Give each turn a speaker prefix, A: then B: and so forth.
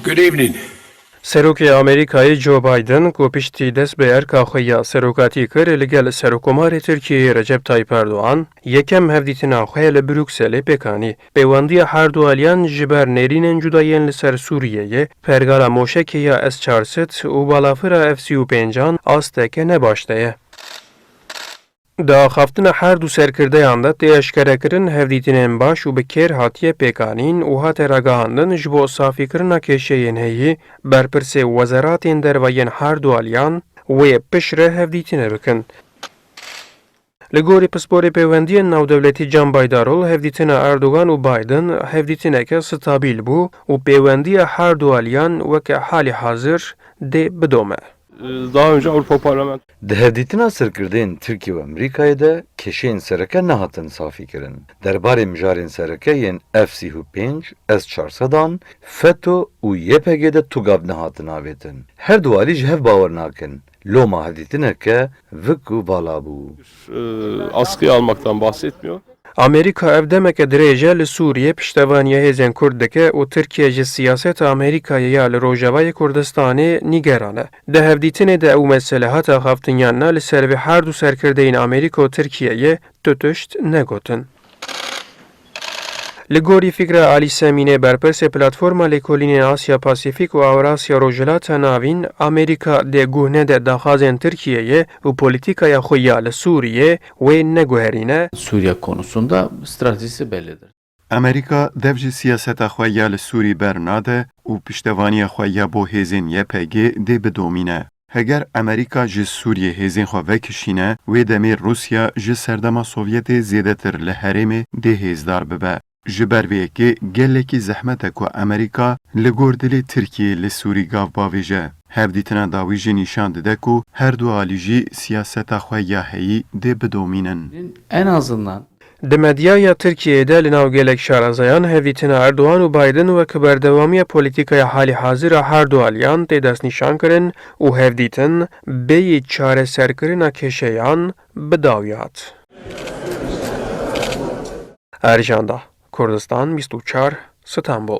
A: Good evening.
B: Serokê Amerîkayê Joe Biden ku piştî dest bi erkaxweya serokatî kir li gel Serokkomarê Tirkiyeyê Recep Tayyip Erdogan, yekem hevdîtina xwe li Brukselê pêkanî. Pêwendiya her du aliyan ji ber nêrînên cudayên li ser Sûriyeyê, pergala moşekê ya S-400 û balafira F-35 asteke nebaş de ye. Di axaftina her du serkirdeyan de tê eşkerekirin hevdîtinên baş û bi kêr hatiye pêkanîn û hate ragihandin ji bo safîkirina kêşeyên heyî, berpirsê wezeratên derveyên her du aliyan wê piştre hevdîtînê bikin. Li gorî pisporê pêwendiyên navdewletî Can Baydarol, hevdîtina Erdogan û Biden hevdîtineke stabîl bû û pêwendiya her du aliyan weke halî hazir dê bidome.
C: Daha önce Avrupa Parlamentosu
D: Di hevdîtina serkirdeyên Tirkiye û Amerîkayê de keşeyên sereke nehatin safî kirin. Derbarê mijarên sereke yên F-35, S-400 FETÖ û YPG de tugav nehatin avêtin. Her du alî ji hev bawer nakin. Loma hevdîtineke vik û vala bû.
C: askıya almaktan bahsetmiyor.
B: Amerika ev demeke dirêje li Sûriye piştevaniya hêzên Kurd dike û Tirkiye ji siyaseta Amerîkayê ya li Rojavayê Kurdistanê nîgeran e. Di hevdîtinê de ew mesele heta xaftinyan li ser vê her du serkirdeyên Amerîka û Tirkiyeyê tuşt negotin. Li gorî fikra Alî Semînê berpirsê platforma lêkolînên Asya Pasîfîk û Awrasya Rojhilata Navîn, Amerîka dê guh nede daxwazên Tirkiyeyê û polîtîkaya xwe ya li Sûriyê wê neguherîne.
E: Suriye konusunda stratejisi bellidir.
F: Amerika dev ji siyaseta xwe ya li Sûrî bernade û piştevaniya xwe ya bo hêzên YPG dê bidomîne. Heger Amerika ji Sûriyê hêzên xwe vekişîne, wê demê Rusya ji serdema Sovyetê zêdetir li herêmê dê hêzdar bibe. Ji ber vê yekê gelekî zehmet e ku Amerîka li gor dilê Tirkiyeyê li Sûrî gav bavêje. Hevdîtina dawî jî nîşan dide ku her du alî jî siyaseta xwe ya heyî dê bidomînin.
E: En azından
B: Di medyaya Tirkiyeyê de li nav gelek şarazayan hevdîtina Erdogan û Biden weke berdewamiya polîtîkaya halî hazîra her du aliyan tê destnîşan kirin û hevdîtin bêyî çareserkirina kêşeyan bidawiyat. Erjanda Kurdistan 24 İstanbul